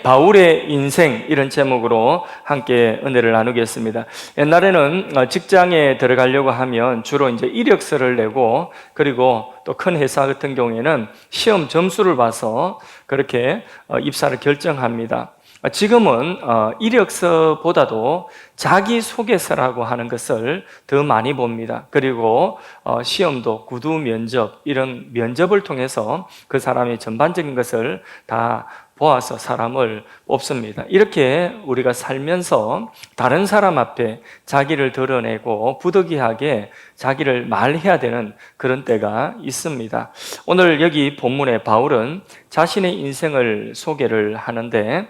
바울의 인생 이런 제목으로 함께 은혜를 나누겠습니다. 옛날에는 직장에 들어가려고 하면 주로 이제 이력서를 내고 그리고 또 큰 회사 같은 경우에는 시험 점수를 봐서 그렇게 입사를 결정합니다. 지금은 이력서보다도 자기소개서라고 하는 것을 더 많이 봅니다. 그리고 시험도 구두 면접 이런 면접을 통해서 그 사람의 전반적인 것을 다 보아서 사람을 뽑습니다. 이렇게 우리가 살면서 다른 사람 앞에 자기를 드러내고 부득이하게 자기를 말해야 되는 그런 때가 있습니다. 오늘 여기 본문에 바울은 자신의 인생을 소개를 하는데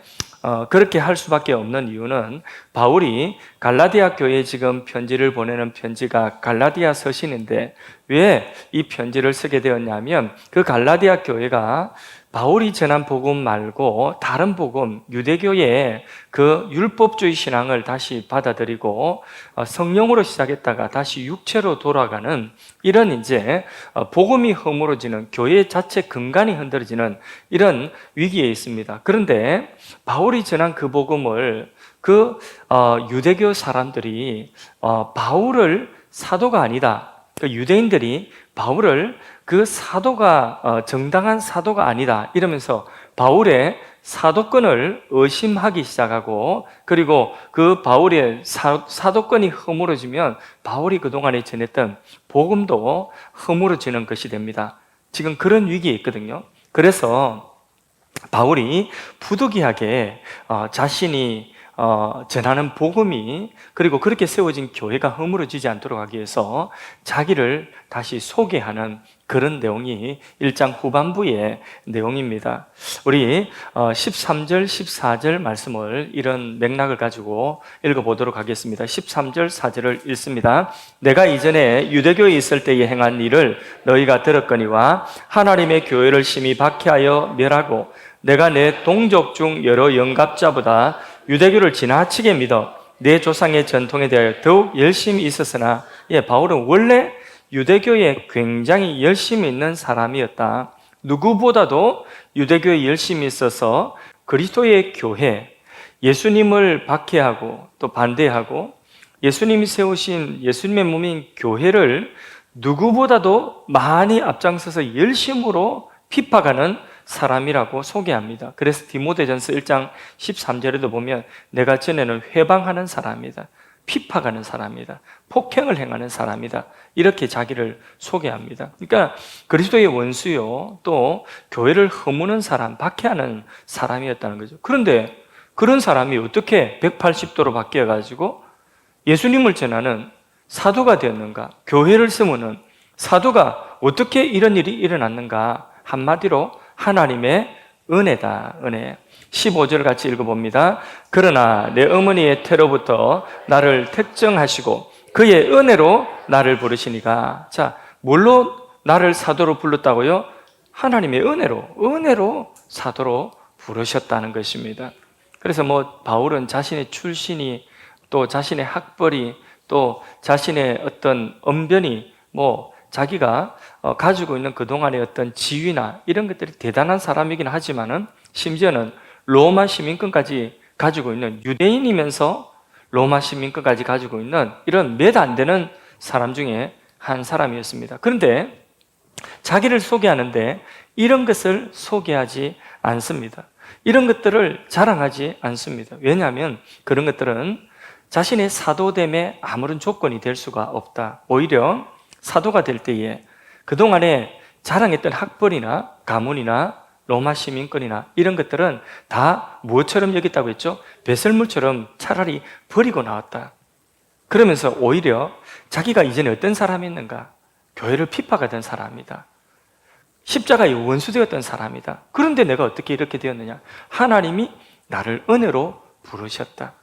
그렇게 할 수밖에 없는 이유는 바울이 갈라디아 교회에 지금 편지를 보내는 편지가 갈라디아 서신인데 왜 이 편지를 쓰게 되었냐면 그 갈라디아 교회가 바울이 전한 복음 말고 다른 복음, 유대교의 그 율법주의 신앙을 다시 받아들이고 성령으로 시작했다가 다시 육체로 돌아가는 이런 이제 복음이 허물어지는 교회 자체 근간이 흔들어지는 이런 위기에 있습니다. 그런데 바울이 전한 그 복음을 그 유대교 사람들이 바울을 사도가 아니다. 그 유대인들이 바울을 그 사도가 정당한 사도가 아니다 이러면서 바울의 사도권을 의심하기 시작하고 그리고 그 바울의 사도권이 허물어지면 바울이 그동안에 전했던 복음도 허물어지는 것이 됩니다. 지금 그런 위기에 있거든요. 그래서 바울이 부득이하게 자신이 전하는 복음이 그리고 그렇게 세워진 교회가 허물어지지 않도록 하기 위해서 자기를 다시 소개하는 그런 내용이 1장 후반부의 내용입니다. 우리 13절, 14절 말씀을 이런 맥락을 가지고 읽어보도록 하겠습니다. 13절, 4절을 읽습니다. 내가 이전에 유대교에 있을 때에 행한 일을 너희가 들었거니와 하나님의 교회를 심히 박해하여 멸하고 내가 내 동족 중 여러 영갑자보다 유대교를 지나치게 믿어 내 조상의 전통에 대하여 더욱 열심히 있었으나 바울은 원래 유대교에 굉장히 열심히 있는 사람이었다. 누구보다도 유대교에 열심히 있어서 그리스도의 교회, 예수님을 박해하고 또 반대하고 예수님이 세우신 예수님의 몸인 교회를 누구보다도 많이 앞장서서 열심으로 핍박하는 사람이라고 소개합니다. 그래서 디모데전서 1장 13절에도 보면 내가 전에는 회방하는 사람이다. 핍박하는 사람이다. 폭행을 행하는 사람이다. 이렇게 자기를 소개합니다. 그러니까 그리스도의 원수요, 또 교회를 허무는 사람, 박해하는 사람이었다는 거죠. 그런데 그런 사람이 어떻게 180도로 바뀌어가지고 예수님을 전하는 사도가 되었는가? 교회를 세우는 사도가 어떻게 이런 일이 일어났는가? 한마디로 하나님의 은혜다, 은혜. 15절 같이 읽어봅니다. 그러나 내 어머니의 태로부터 나를 택정하시고 그의 은혜로 나를 부르시니가. 자, 뭘로 나를 사도로 불렀다고요? 하나님의 은혜로 사도로 부르셨다는 것입니다. 그래서 바울은 자신의 출신이 또 자신의 학벌이 또 자신의 어떤 언변이 자기가 가지고 있는 그동안의 어떤 지위나 이런 것들이 대단한 사람이긴 하지만은 심지어는 로마 시민권까지 가지고 있는 유대인이면서 로마 시민권까지 가지고 있는 이런 몇 안 되는 사람 중에 한 사람이었습니다. 그런데 자기를 소개하는데 이런 것을 소개하지 않습니다. 이런 것들을 자랑하지 않습니다. 왜냐하면 그런 것들은 자신의 사도됨에 아무런 조건이 될 수가 없다. 오히려 사도가 될 때에 그동안에 자랑했던 학벌이나 가문이나 로마 시민권이나 이런 것들은 다 무엇처럼 여겼다고 했죠? 배설물처럼 차라리 버리고 나왔다. 그러면서 오히려 자기가 이전에 어떤 사람이었는가? 교회를 핍박하던 사람이다. 십자가의 원수되었던 사람이다. 그런데 내가 어떻게 이렇게 되었느냐? 하나님이 나를 은혜로 부르셨다.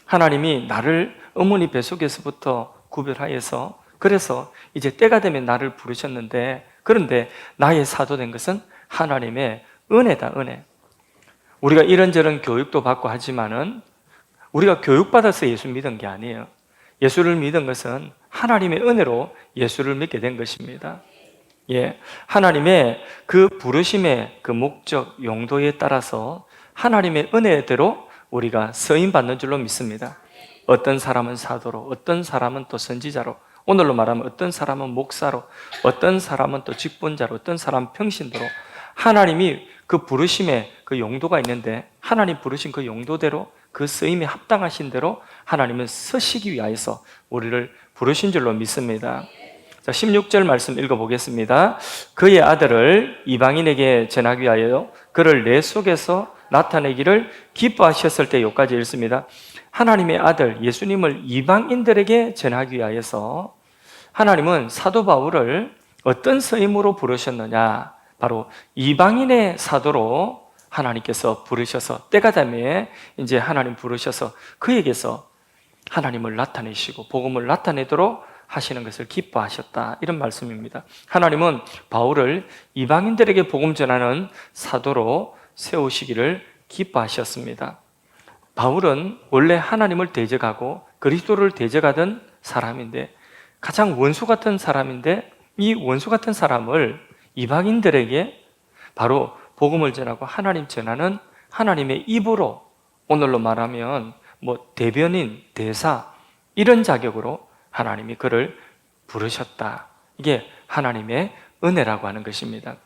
하나님이 나를 어머니 뱃속에서부터 구별하여서 그래서 이제 때가 되면 나를 부르셨는데 그런데 나의 사도된 것은 하나님의 은혜다, 은혜. 우리가 이런저런 교육도 받고 하지만은 우리가 교육받아서 예수 믿은 게 아니에요. 예수를 믿은 것은 하나님의 은혜로 예수를 믿게 된 것입니다. 하나님의 그 부르심의 그 목적, 용도에 따라서 하나님의 은혜대로 우리가 쓰임받는 줄로 믿습니다. 어떤 사람은 사도로, 어떤 사람은 또 선지자로, 오늘로 말하면 어떤 사람은 목사로, 어떤 사람은 또 직분자로, 어떤 사람은 평신도로, 하나님이 그 부르심에 그 용도가 있는데 하나님 부르신 그 용도대로, 그 쓰임에 합당하신 대로 하나님은 쓰시기 위하여서 우리를 부르신 줄로 믿습니다. 자, 16절 말씀 읽어보겠습니다. 그의 아들을 이방인에게 전하기 위하여 그를 내 속에서 나타내기를 기뻐하셨을 때 여기까지 읽습니다. 하나님의 아들 예수님을 이방인들에게 전하기 위하여서 하나님은 사도 바울을 어떤 쓰임으로 부르셨느냐? 바로 이방인의 사도로 하나님께서 부르셔서 때가 되면 이제 하나님 부르셔서 그에게서 하나님을 나타내시고 복음을 나타내도록 하시는 것을 기뻐하셨다, 이런 말씀입니다. 하나님은 바울을 이방인들에게 복음 전하는 사도로 세우시기를 기뻐하셨습니다. 바울은 원래 하나님을 대적하고 그리스도를 대적하던 사람인데, 가장 원수 같은 사람인데, 이 원수 같은 사람을 이방인들에게 바로 복음을 전하고 하나님 전하는 하나님의 입으로, 오늘로 말하면 대변인, 대사, 이런 자격으로 하나님이 그를 부르셨다. 이게 하나님의 은혜라고 하는 것입니다.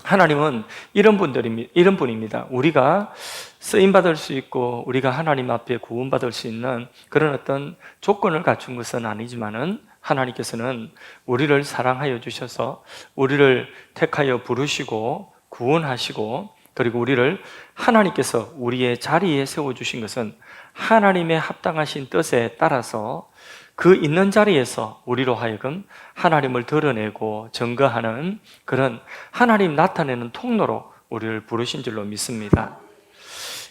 하나님은 이런 분입니다. 우리가 쓰임받을 수 있고 우리가 하나님 앞에 구원받을 수 있는 그런 어떤 조건을 갖춘 것은 아니지만은, 하나님께서는 우리를 사랑하여 주셔서 우리를 택하여 부르시고 구원하시고, 그리고 우리를 하나님께서 우리의 자리에 세워주신 것은 하나님의 합당하신 뜻에 따라서 그 있는 자리에서 우리로 하여금 하나님을 드러내고 증거하는 그런 하나님 나타내는 통로로 우리를 부르신 줄로 믿습니다.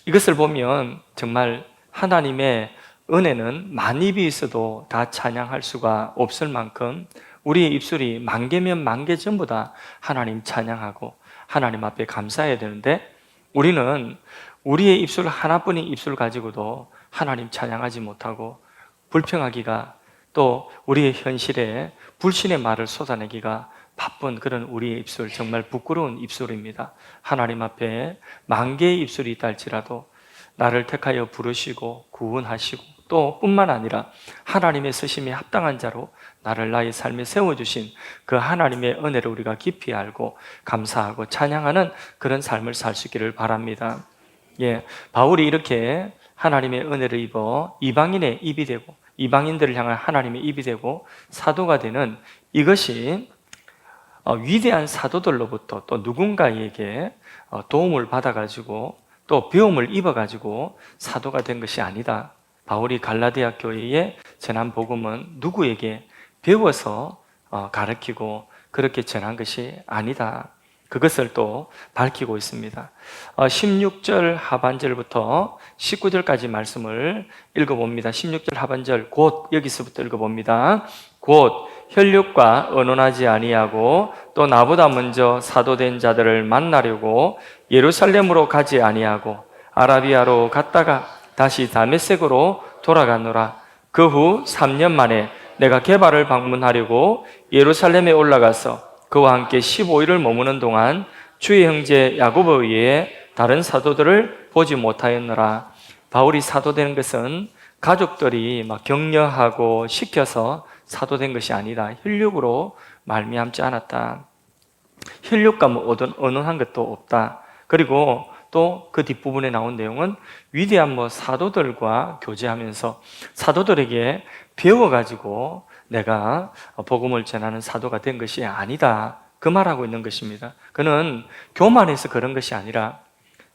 이것을 보면 정말 하나님의 은혜는 만입이 있어도 다 찬양할 수가 없을 만큼 우리의 입술이 만 개면 만 개 전부 다 하나님 찬양하고 하나님 앞에 감사해야 되는데, 우리는 우리의 입술 하나뿐인 입술 가지고도 하나님 찬양하지 못하고 불평하기가, 또 우리의 현실에 불신의 말을 쏟아내기가 바쁜 그런 우리의 입술, 정말 부끄러운 입술입니다. 하나님 앞에 만 개의 입술이 있다 할지라도 나를 택하여 부르시고 구원하시고, 또 뿐만 아니라 하나님의 쓰심에 합당한 자로 나를 나의 삶에 세워주신 그 하나님의 은혜를 우리가 깊이 알고 감사하고 찬양하는 그런 삶을 살 수 있기를 바랍니다. 바울이 이렇게 하나님의 은혜를 입어 이방인의 입이 되고 이방인들을 향한 하나님의 입이 되고 사도가 되는 이것이 위대한 사도들로부터 또 누군가에게 도움을 받아가지고 또 배움을 입어가지고 사도가 된 것이 아니다. 바울이 갈라디아 교회에 전한 복음은 누구에게 배워서 가르치고 그렇게 전한 것이 아니다. 그것을 또 밝히고 있습니다. 16절 하반절부터 19절까지 말씀을 읽어봅니다. 16절 하반절 곧 여기서부터 읽어봅니다. 곧 혈육과 언언하지 아니하고 또 나보다 먼저 사도된 자들을 만나려고 예루살렘으로 가지 아니하고 아라비아로 갔다가 다시 다메섹으로 돌아가노라. 그 후 3년 만에 내가 게바를 방문하려고 예루살렘에 올라가서 그와 함께 15일을 머무는 동안 주의 형제 야고보 외에 다른 사도들을 보지 못하였노라. 바울이 사도되는 것은 가족들이 막 격려하고 시켜서 사도된 것이 아니다. 혈육으로 말미암지 않았다. 혈육과 언언한 것도 없다. 그리고 또 그 뒷부분에 나온 내용은 위대한 사도들과 교제하면서 사도들에게 배워가지고 내가 복음을 전하는 사도가 된 것이 아니다. 그 말하고 있는 것입니다. 그는 교만해서 그런 것이 아니라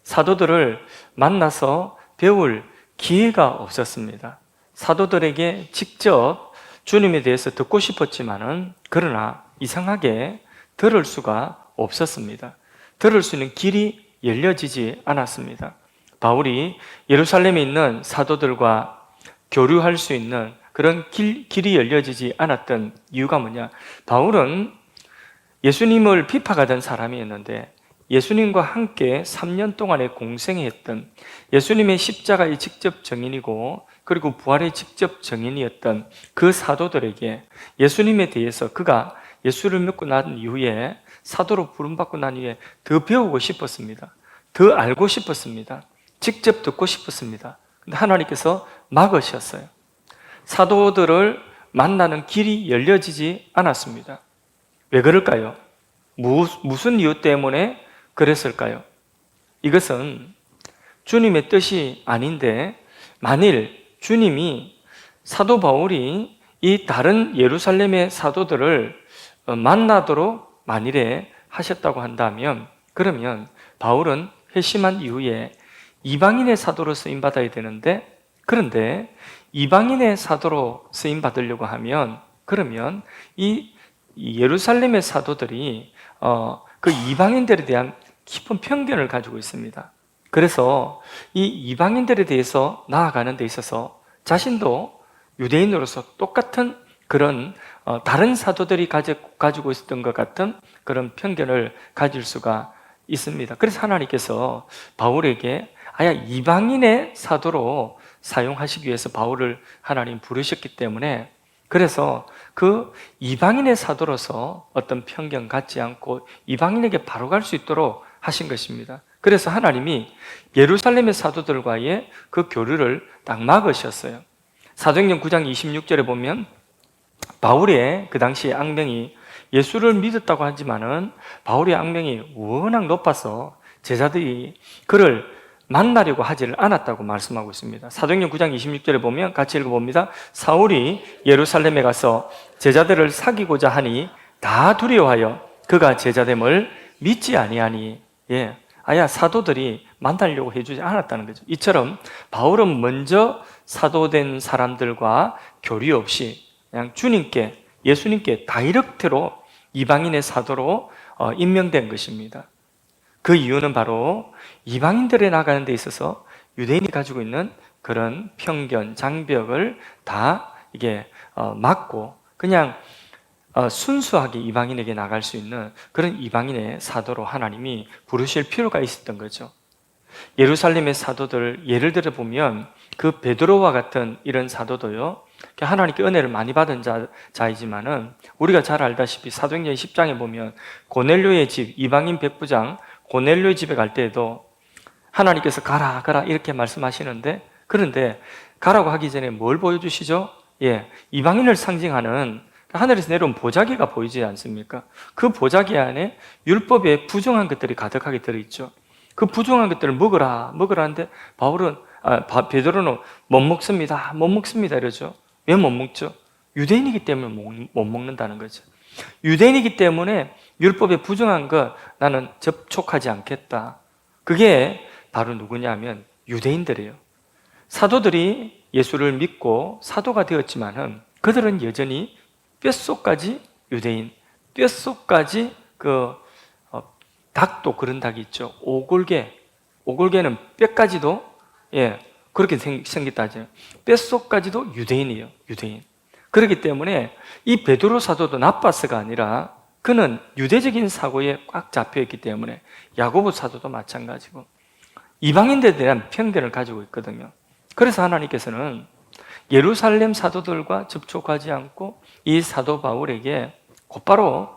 사도들을 만나서 배울 기회가 없었습니다. 사도들에게 직접 주님에 대해서 듣고 싶었지만은 그러나 이상하게 들을 수가 없었습니다. 들을 수 있는 길이 열려지지 않았습니다. 바울이 예루살렘에 있는 사도들과 교류할 수 있는 그런 길이 열려지지 않았던 이유가 뭐냐? 바울은 예수님을 비판하던 사람이었는데 예수님과 함께 3년 동안에 공생했던, 예수님의 십자가의 직접 증인이고 그리고 부활의 직접 증인이었던 그 사도들에게 예수님에 대해서 그가 예수를 믿고 난 이후에 사도로 부름받고 난 이후에 더 배우고 싶었습니다. 더 알고 싶었습니다. 직접 듣고 싶었습니다. 근데 하나님께서 막으셨어요. 사도들을 만나는 길이 열려지지 않았습니다. 왜 그럴까요? 무슨 이유 때문에 그랬을까요? 이것은 주님의 뜻이 아닌데, 만일 주님이 사도 바울이 이 다른 예루살렘의 사도들을 만나도록 만일에 하셨다고 한다면, 그러면 바울은 회심한 이후에 이방인의 사도로 쓰임받아야 되는데, 그런데 이방인의 사도로 쓰임받으려고 하면, 그러면 이 예루살렘의 사도들이 그 이방인들에 대한 깊은 편견을 가지고 있습니다. 그래서 이 이방인들에 대해서 나아가는 데 있어서 자신도 유대인으로서 똑같은 그런 다른 사도들이 가지고 있었던 것 같은 그런 편견을 가질 수가 있습니다. 그래서 하나님께서 바울에게 아예 이방인의 사도로 사용하시기 위해서 바울을 하나님 부르셨기 때문에, 그래서 그 이방인의 사도로서 어떤 편견 갖지 않고 이방인에게 바로 갈 수 있도록 하신 것입니다. 그래서 하나님이 예루살렘의 사도들과의 그 교류를 딱 막으셨어요. 사도행전 9장 26절에 보면 바울의 그 당시의 악명이, 예수를 믿었다고 하지만은 바울의 악명이 워낙 높아서 제자들이 그를 만나려고 하지를 않았다고 말씀하고 있습니다. 사도행전 9장 26절에 보면 같이 읽어봅니다. 사울이 예루살렘에 가서 제자들을 사귀고자 하니 다 두려워하여 그가 제자됨을 믿지 아니하니, 아야 사도들이 만나려고 해주지 않았다는 거죠. 이처럼 바울은 먼저 사도된 사람들과 교류 없이 그냥 주님께, 예수님께 다이렉트로 이방인의 사도로 임명된 것입니다. 그 이유는 바로 이방인들에 나가는 데 있어서 유대인이 가지고 있는 그런 편견, 장벽을 다 이게 막고 그냥 순수하게 이방인에게 나갈 수 있는 그런 이방인의 사도로 하나님이 부르실 필요가 있었던 거죠. 예루살렘의 사도들 예를 들어 보면 그 베드로와 같은 이런 사도도요, 하나님께 은혜를 많이 받은 자이지만은 우리가 잘 알다시피 사도행전 10장에 보면 고넬료의 집, 이방인 백부장 고넬료의 집에 갈 때에도 하나님께서 가라 가라 이렇게 말씀하시는데, 그런데 가라고 하기 전에 뭘 보여주시죠? 이방인을 상징하는 하늘에서 내려온 보자기가 보이지 않습니까? 그 보자기 안에 율법에 부정한 것들이 가득하게 들어있죠. 그 부정한 것들을 먹으라 하는데 베드로는 못 먹습니다 이러죠. 왜 못 먹죠? 유대인이기 때문에 못 먹는다는 거죠. 유대인이기 때문에 율법에 부정한 것 나는 접촉하지 않겠다. 그게 바로 누구냐면 유대인들이에요. 사도들이 예수를 믿고 사도가 되었지만은 그들은 여전히 뼛속까지 유대인, 뼛속까지 닭도 그런 닭이 있죠. 오골개는 뼈까지도 그렇게 생겼다 하죠. 뼛속까지도 유대인이에요. 유대인. 그렇기 때문에 이 베드로 사도도 나빠서가 아니라 그는 유대적인 사고에 꽉 잡혀있기 때문에, 야고보 사도도 마찬가지고 이방인들에 대한 편견을 가지고 있거든요. 그래서 하나님께서는 예루살렘 사도들과 접촉하지 않고 이 사도 바울에게 곧바로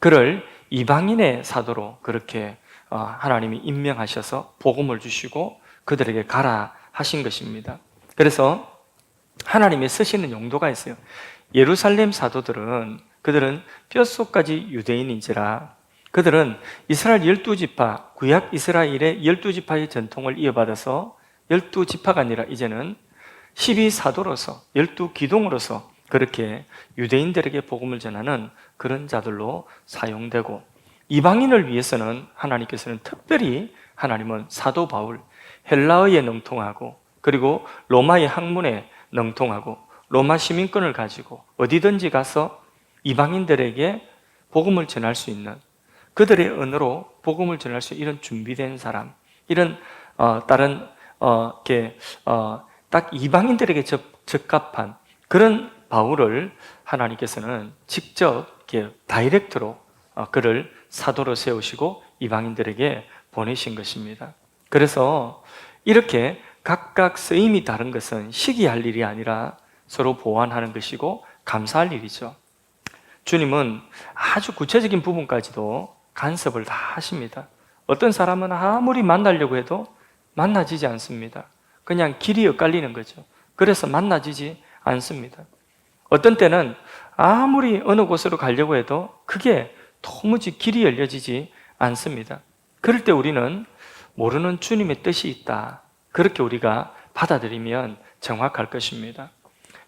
그를 이방인의 사도로 그렇게 하나님이 임명하셔서 복음을 주시고 그들에게 가라 하신 것입니다. 그래서 하나님이 쓰시는 용도가 있어요. 예루살렘 사도들은 그들은 뼛속까지 유대인인지라 그들은 이스라엘 12지파, 구약 이스라엘의 12지파의 전통을 이어받아서 12지파가 아니라 이제는 12사도로서 12기둥으로서 그렇게 유대인들에게 복음을 전하는 그런 자들로 사용되고, 이방인을 위해서는 하나님께서는 특별히 하나님은 사도 바울, 헬라어에 능통하고 그리고 로마의 학문에 능통하고 로마 시민권을 가지고 어디든지 가서 이방인들에게 복음을 전할 수 있는, 그들의 언어로 복음을 전할 수 있는 이런 준비된 사람, 이런 딱 이방인들에게 적합한 그런 바울을 하나님께서는 직접 다이렉트로 그를 사도로 세우시고 이방인들에게 보내신 것입니다. 그래서 이렇게 각각 쓰임이 다른 것은 시기할 일이 아니라 서로 보완하는 것이고 감사할 일이죠. 주님은 아주 구체적인 부분까지도 간섭을 다 하십니다. 어떤 사람은 아무리 만나려고 해도 만나지지 않습니다. 그냥 길이 엇갈리는 거죠. 그래서 만나지지 않습니다. 어떤 때는 아무리 어느 곳으로 가려고 해도 그게 도무지 길이 열려지지 않습니다. 그럴 때 우리는 모르는 주님의 뜻이 있다, 그렇게 우리가 받아들이면 정확할 것입니다.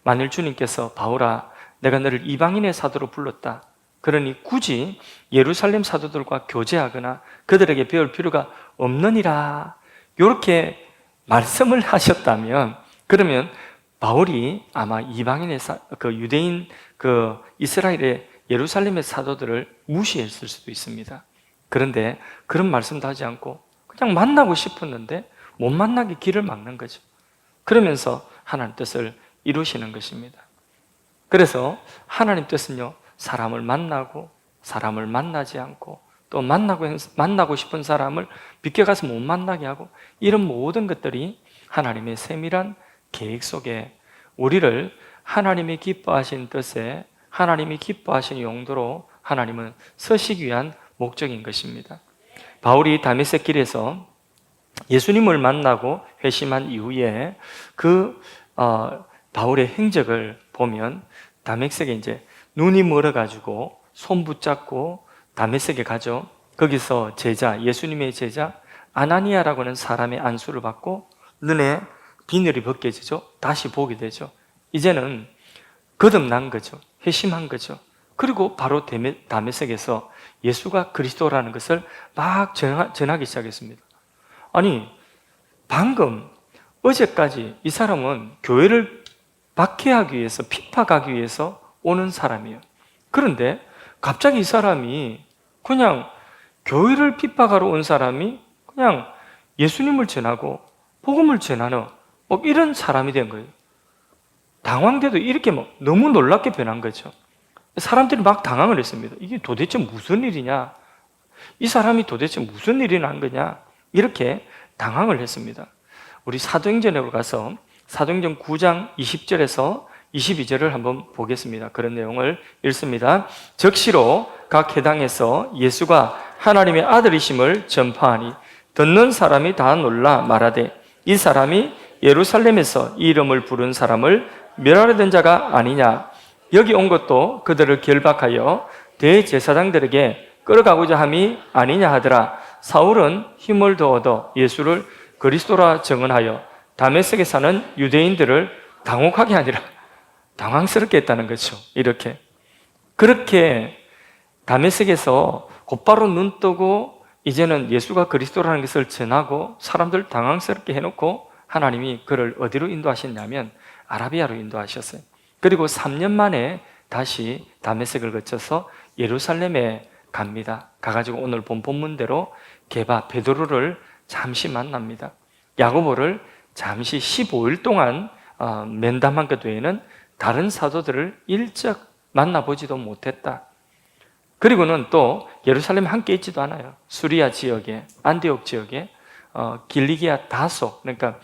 만일 주님께서 바울아, 내가 너를 이방인의 사도로 불렀다, 그러니 굳이 예루살렘 사도들과 교제하거나 그들에게 배울 필요가 없느니라, 이렇게 말씀을 하셨다면, 그러면 바울이 아마 이방인의 유대인 이스라엘의 예루살렘의 사도들을 무시했을 수도 있습니다. 그런데 그런 말씀도 하지 않고 그냥 만나고 싶었는데 못 만나게 길을 막는 거죠. 그러면서 하나님 뜻을 이루시는 것입니다. 그래서 하나님 뜻은요, 사람을 만나고 사람을 만나지 않고 또 만나고 싶은 사람을 비껴가서 못 만나게 하고, 이런 모든 것들이 하나님의 세밀한 계획 속에 우리를 하나님이 기뻐하신 뜻에, 하나님이 기뻐하신 용도로 하나님은 쓰시기 위한 목적인 것입니다. 바울이 다메섹 길에서 예수님을 만나고 회심한 이후에 바울의 행적을 보면 다메섹에 이제 눈이 멀어가지고 손 붙잡고 다메섹에 가죠. 거기서 예수님의 제자 아나니아라고 하는 사람의 안수를 받고 눈에 비늘이 벗겨지죠. 다시 보게 되죠. 이제는 거듭난 거죠. 회심한 거죠. 그리고 바로 다메섹에서 예수가 그리스도라는 것을 막 전하기 시작했습니다. 아니, 방금 어제까지 이 사람은 교회를 박해하기 위해서, 핍박하기 위해서 오는 사람이에요. 그런데 갑자기 이 사람이 그냥 교회를 핍박하러 온 사람이 그냥 예수님을 전하고 복음을 전하는 이런 사람이 된 거예요. 당황돼도 이렇게 너무 놀랍게 변한 거죠. 사람들이 막 당황을 했습니다. 이게 도대체 무슨 일이냐? 이 사람이 도대체 무슨 일이 난 거냐? 이렇게 당황을 했습니다. 우리 사도행전에 가서 사도행전 9장 20절에서 22절을 한번 보겠습니다. 그런 내용을 읽습니다. 적시로 각 회당에서 예수가 하나님의 아들이심을 전파하니 듣는 사람이 다 놀라 말하되, 이 사람이 예루살렘에서 이 이름을 부른 사람을 멸하려던 자가 아니냐? 여기 온 것도 그들을 결박하여 대제사장들에게 끌어가고자 함이 아니냐 하더라. 사울은 힘을 더 얻어 예수를 그리스도라 증언하여 다메섹에 사는 유대인들을 당혹하게 하니라. 당황스럽게 했다는 거죠. 이렇게. 그렇게 다메섹에서 곧바로 눈 뜨고 이제는 예수가 그리스도라는 것을 전하고 사람들 당황스럽게 해놓고 하나님이 그를 어디로 인도하셨냐면 아라비아로 인도하셨어요. 그리고 3년 만에 다시 다메섹을 거쳐서 예루살렘에 갑니다. 가가지고 오늘 본 본문대로 베드로를 잠시 만납니다. 야고보를 잠시 15일 동안 면담한 것 외에는 다른 사도들을 일적 만나보지도 못했다. 그리고는 또 예루살렘에 함께 있지도 않아요. 수리아 지역에, 안디옥 지역에 길리기아 다소, 그러니까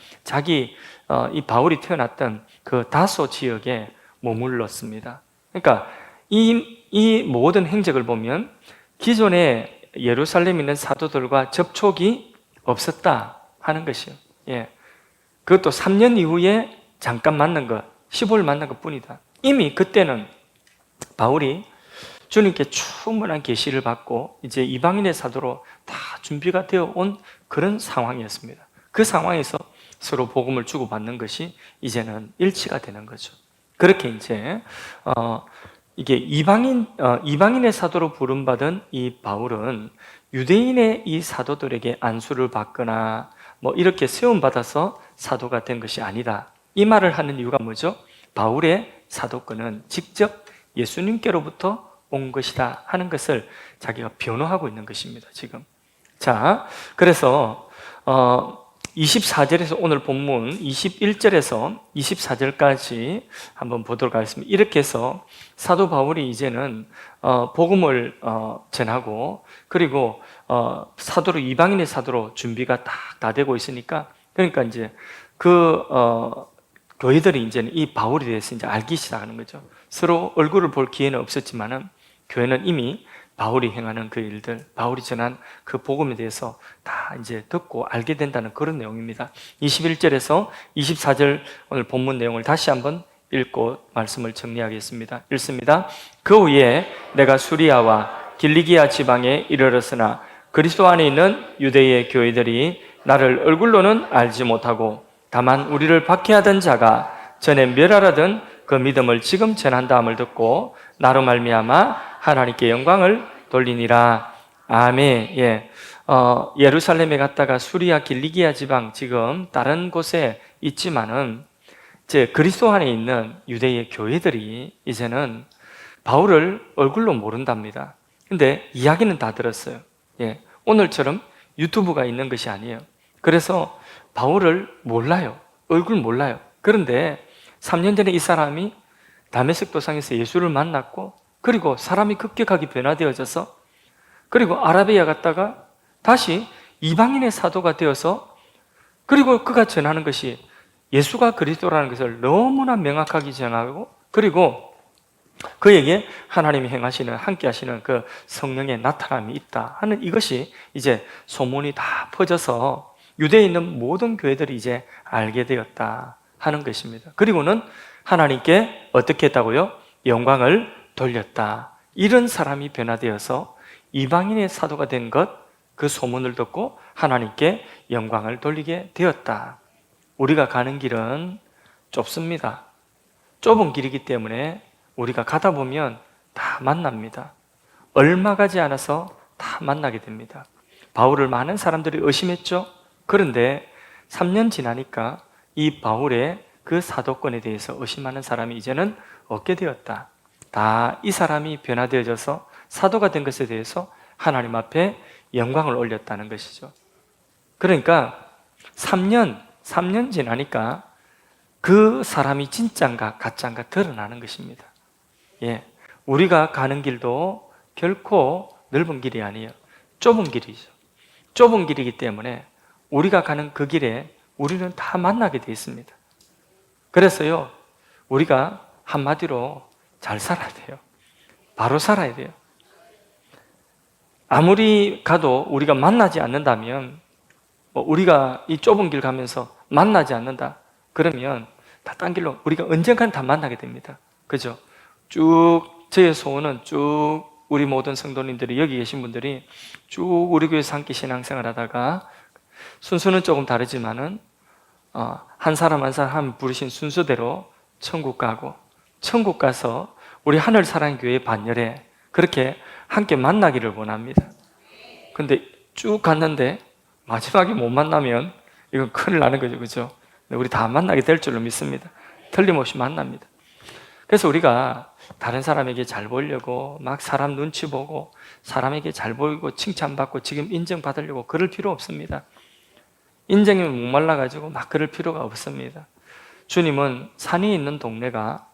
이 바울이 태어났던 그 다소 지역에 머물렀습니다. 그러니까 이 모든 행적을 보면 기존에 예루살렘에 있는 사도들과 접촉이 없었다 하는 것이요. 예. 그것도 3년 이후에 잠깐 만난 것, 15일 만난 것 뿐이다. 이미 그때는 바울이 주님께 충분한 계시를 받고 이제 이방인의 사도로 다 준비가 되어 온 그런 상황이었습니다. 그 상황에서 서로 복음을 주고받는 것이 이제는 일치가 되는 거죠. 그렇게 이제 이게 이방인의 사도로 부름받은 이 바울은 유대인의 이 사도들에게 안수를 받거나 이렇게 세움받아서 사도가 된 것이 아니다. 이 말을 하는 이유가 뭐죠? 바울의 사도권은 직접 예수님께로부터 온 것이다 하는 것을 자기가 변호하고 있는 것입니다, 지금. 자, 그래서 24절에서 오늘 본문 21절에서 24절까지 한번 보도록 하겠습니다. 이렇게 해서 사도 바울이 이제는 복음을 전하고, 그리고 사도로, 이방인의 사도로 준비가 다 되고 있으니까, 그러니까 이제 교회들이 이제는 이 바울에 대해서 이제 알기 시작하는 거죠. 서로 얼굴을 볼 기회는 없었지만은 교회는 이미 바울이 행하는 그 일들, 바울이 전한 그 복음에 대해서 다 이제 듣고 알게 된다는 그런 내용입니다. 21절에서 24절 오늘 본문 내용을 다시 한번 읽고 말씀을 정리하겠습니다. 읽습니다. 그 후에 내가 수리아와 길리기아 지방에 이르렀으나 그리스도 안에 있는 유대의 교회들이 나를 얼굴로는 알지 못하고 다만 우리를 박해하던 자가 전에 멸하라던 그 믿음을 지금 전한다함을 듣고 나로 말미암아 하나님께 영광을 돌리니라. 아멘. 예. 예루살렘에 갔다가 수리아 길리기아 지방 지금 다른 곳에 있지만은 이제 그리스도 안에 있는 유대의 교회들이 이제는 바울을 얼굴로 모른답니다. 근데 이야기는 다 들었어요. 예. 오늘처럼 유튜브가 있는 것이 아니에요. 그래서 바울을 몰라요. 얼굴 몰라요. 그런데 3년 전에 이 사람이 다메섹 도상에서 예수를 만났고 그리고 사람이 급격하게 변화되어져서 그리고 아라비아 갔다가 다시 이방인의 사도가 되어서 그리고 그가 전하는 것이 예수가 그리스도라는 것을 너무나 명확하게 전하고 그리고 그에게 하나님이 행하시는 함께 하시는 그 성령의 나타남이 있다 하는 이것이 이제 소문이 다 퍼져서 유대에 있는 모든 교회들이 이제 알게 되었다 하는 것입니다. 그리고는 하나님께 어떻게 했다고요? 영광을 돌렸다. 이런 사람이 변화되어서 이방인의 사도가 된 것, 그 소문을 듣고 하나님께 영광을 돌리게 되었다. 우리가 가는 길은 좁습니다. 좁은 길이기 때문에 우리가 가다 보면 다 만납니다. 얼마 가지 않아서 다 만나게 됩니다. 바울을 많은 사람들이 의심했죠. 그런데 3년 지나니까 이 바울의 그 사도권에 대해서 의심하는 사람이 이제는 없게 되었다. 다 이 사람이 변화되어져서 사도가 된 것에 대해서 하나님 앞에 영광을 올렸다는 것이죠. 그러니까 3년 지나니까 그 사람이 진짜인가 가짜인가 드러나는 것입니다. 예, 우리가 가는 길도 결코 넓은 길이 아니에요. 좁은 길이죠. 좁은 길이기 때문에 우리가 가는 그 길에 우리는 다 만나게 되어 있습니다. 그래서요, 우리가 한마디로 잘 살아야 돼요. 바로 살아야 돼요. 아무리 가도 우리가 만나지 않는다면, 우리가 이 좁은 길 가면서 만나지 않는다. 그러면 다 딴 길로 우리가 언젠간 다 만나게 됩니다. 그죠? 쭉 저의 소원은 쭉 우리 모든 성도님들이 여기 계신 분들이 쭉 우리 교회에서 함께 신앙생활 하다가 순서는 조금 다르지만은 한 사람 한 사람 부르신 순서대로 천국 가고 천국 가서 우리 하늘사랑교회 반열에 그렇게 함께 만나기를 원합니다. 근데 쭉 갔는데 마지막에 못 만나면 이건 큰일 나는 거죠. 그죠? 우리 다 만나게 될 줄로 믿습니다. 틀림없이 만납니다. 그래서 우리가 다른 사람에게 잘 보이려고 막 사람 눈치 보고 사람에게 잘 보이고 칭찬받고 지금 인정받으려고 그럴 필요 없습니다. 인정이 목말라가지고 막 그럴 필요가 없습니다. 주님은 산이 있는 동네가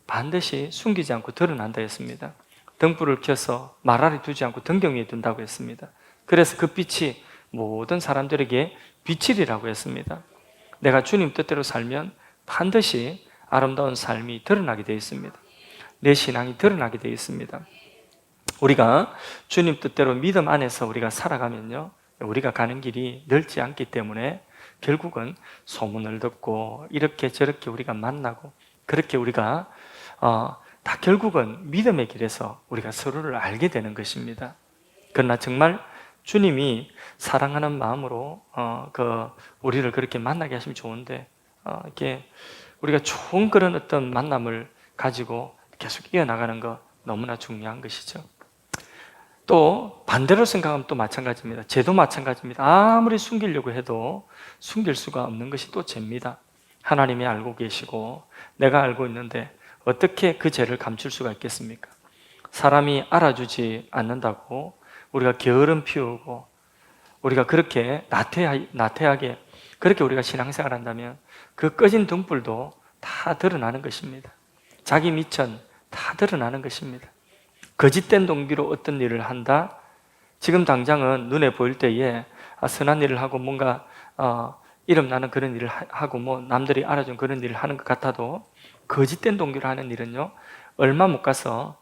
반드시 숨기지 않고 드러난다 했습니다. 등불을 켜서 말 아래 두지 않고 등경 위에 둔다고 했습니다. 그래서 그 빛이 모든 사람들에게 빛이라고 했습니다. 내가 주님 뜻대로 살면 반드시 아름다운 삶이 드러나게 되어 있습니다. 내 신앙이 드러나게 되어 있습니다. 우리가 주님 뜻대로 믿음 안에서 우리가 살아가면요, 우리가 가는 길이 넓지 않기 때문에 결국은 소문을 듣고 이렇게 저렇게 우리가 만나고 그렇게 우리가 다 결국은 믿음의 길에서 우리가 서로를 알게 되는 것입니다. 그러나 정말 주님이 사랑하는 마음으로 우리를 그렇게 만나게 하시면 좋은데 이렇게 우리가 좋은 그런 어떤 만남을 가지고 계속 이어나가는 거 너무나 중요한 것이죠. 또 반대로 생각하면 또 마찬가지입니다. 죄도 마찬가지입니다. 아무리 숨기려고 해도 숨길 수가 없는 것이 또 죄입니다. 하나님이 알고 계시고 내가 알고 있는데 어떻게 그 죄를 감출 수가 있겠습니까? 사람이 알아주지 않는다고 우리가 게으름 피우고 우리가 그렇게 나태하게 그렇게 우리가 신앙생활 한다면 그 꺼진 등불도 다 드러나는 것입니다. 자기 미천 다 드러나는 것입니다. 거짓된 동기로 어떤 일을 한다? 지금 당장은 눈에 보일 때에 선한 일을 하고 뭔가 이름 나는 그런 일을 하고 뭐 남들이 알아준 그런 일을 하는 것 같아도 거짓된 동기로 하는 일은요 얼마 못 가서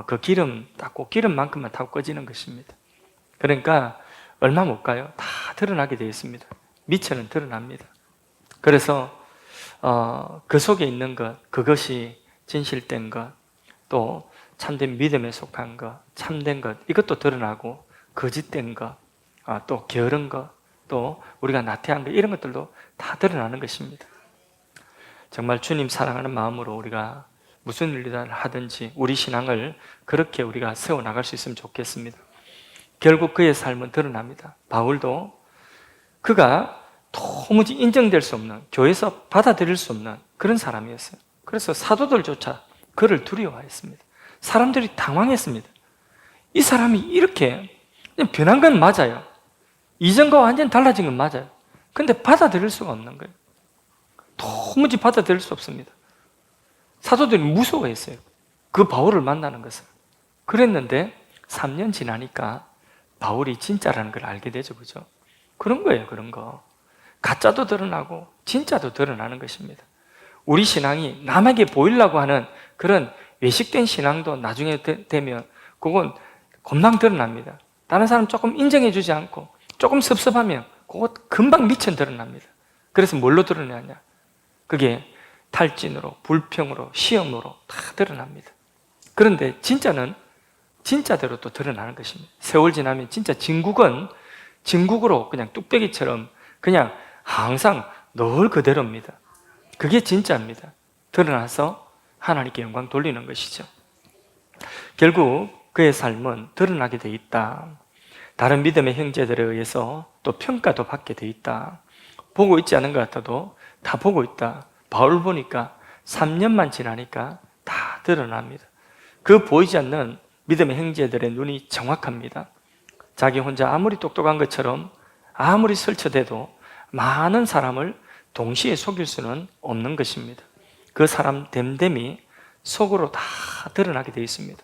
그 기름 닦고 기름만큼만 타고 꺼지는 것입니다. 그러니까 얼마 못 가요. 다 드러나게 되어 있습니다. 미천은 드러납니다. 그래서 그 속에 있는 것, 그것이 진실된 것, 또 참된 믿음에 속한 것, 참된 것, 이것도 드러나고 거짓된 것, 또 게으른 것, 또 우리가 나태한 것, 이런 것들도 다 드러나는 것입니다. 정말 주님 사랑하는 마음으로 우리가 무슨 일을 하든지 우리 신앙을 그렇게 우리가 세워나갈 수 있으면 좋겠습니다. 결국 그의 삶은 드러납니다. 바울도 그가 도무지 인정될 수 없는, 교회에서 받아들일 수 없는 그런 사람이었어요. 그래서 사도들조차 그를 두려워했습니다. 사람들이 당황했습니다. 이 사람이 이렇게 그냥 변한 건 맞아요. 이전과 완전히 달라진 건 맞아요. 근데 받아들일 수가 없는 거예요. 도무지 받아들일 수 없습니다. 사도들이 무서워했어요. 그 바울을 만나는 것을. 그랬는데 3년 지나니까 바울이 진짜라는 걸 알게 되죠. 그죠? 그런 거예요. 그런 거. 가짜도 드러나고 진짜도 드러나는 것입니다. 우리 신앙이 남에게 보이려고 하는 그런 외식된 신앙도 나중에 되면 그건 금방 드러납니다. 다른 사람 조금 인정해 주지 않고 조금 섭섭하면 그거 금방 미천 드러납니다. 그래서 뭘로 드러나냐? 그게 탈진으로, 불평으로, 시험으로 다 드러납니다. 그런데 진짜는 진짜대로 또 드러나는 것입니다. 세월 지나면 진짜 진국으로 그냥 뚝배기처럼 그냥 항상 늘 그대로입니다. 그게 진짜입니다. 드러나서 하나님께 영광 돌리는 것이죠. 결국 그의 삶은 드러나게 돼 있다. 다른 믿음의 형제들에 의해서 또 평가도 받게 돼 있다. 보고 있지 않은 것 같아도 다 보고 있다. 바울 보니까 3년만 지나니까 다 드러납니다. 그 보이지 않는 믿음의 형제들의 눈이 정확합니다. 자기 혼자 아무리 똑똑한 것처럼 아무리 설쳐대도 많은 사람을 동시에 속일 수는 없는 것입니다. 그 사람 됨됨이 속으로 다 드러나게 되어 있습니다.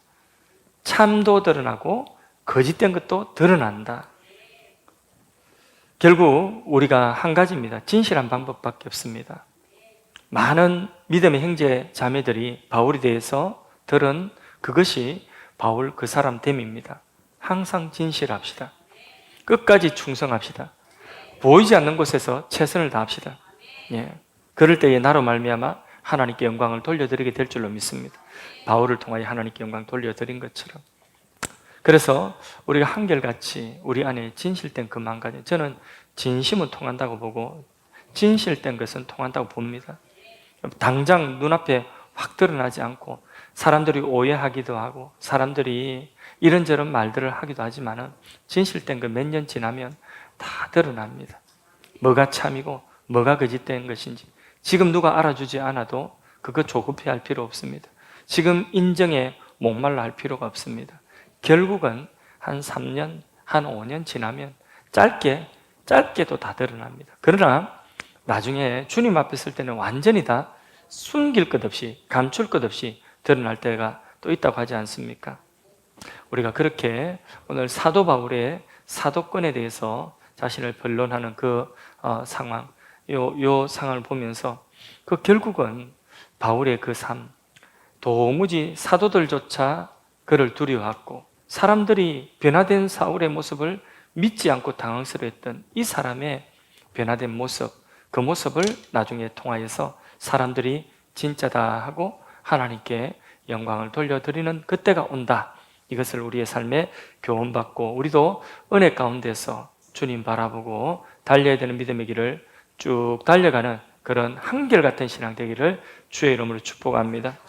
참도 드러나고 거짓된 것도 드러난다. 결국 우리가 한 가지입니다. 진실한 방법밖에 없습니다. 많은 믿음의 형제 자매들이 바울에 대해서 들은 그것이 바울 그 사람 됨입니다. 항상 진실합시다. 끝까지 충성합시다. 보이지 않는 곳에서 최선을 다합시다. 예. 그럴 때에 나로 말미암아 하나님께 영광을 돌려드리게 될 줄로 믿습니다. 바울을 통하여 하나님께 영광 돌려드린 것처럼. 그래서 우리가 한결같이 우리 안에 진실된 그 마음가짐, 저는 진심은 통한다고 보고 진실된 것은 통한다고 봅니다. 당장 눈앞에 확 드러나지 않고 사람들이 오해하기도 하고 사람들이 이런저런 말들을 하기도 하지만은 진실된 거 몇 년 지나면 다 드러납니다. 뭐가 참이고 뭐가 거짓된 것인지 지금 누가 알아주지 않아도 그거 조급해할 필요 없습니다. 지금 인정에 목말라 할 필요가 없습니다. 결국은 한 3년, 한 5년 지나면 짧게도 다 드러납니다. 그러나 나중에 주님 앞에 설 때는 완전히 다 숨길 것 없이, 감출 것 없이 드러날 때가 또 있다고 하지 않습니까? 우리가 그렇게 오늘 사도 바울의 사도권에 대해서 자신을 변론하는 그 상황, 요 상황을 보면서 그 결국은 바울의 그 삶, 도무지 사도들조차 그를 두려워했고 사람들이 변화된 사울의 모습을 믿지 않고 당황스러워했던 이 사람의 변화된 모습, 그 모습을 나중에 통하여서 사람들이 진짜다 하고 하나님께 영광을 돌려드리는 그때가 온다. 이것을 우리의 삶에 교훈받고 우리도 은혜 가운데서 주님 바라보고 달려야 되는 믿음의 길을 쭉 달려가는 그런 한결같은 신앙 되기를 주의 이름으로 축복합니다.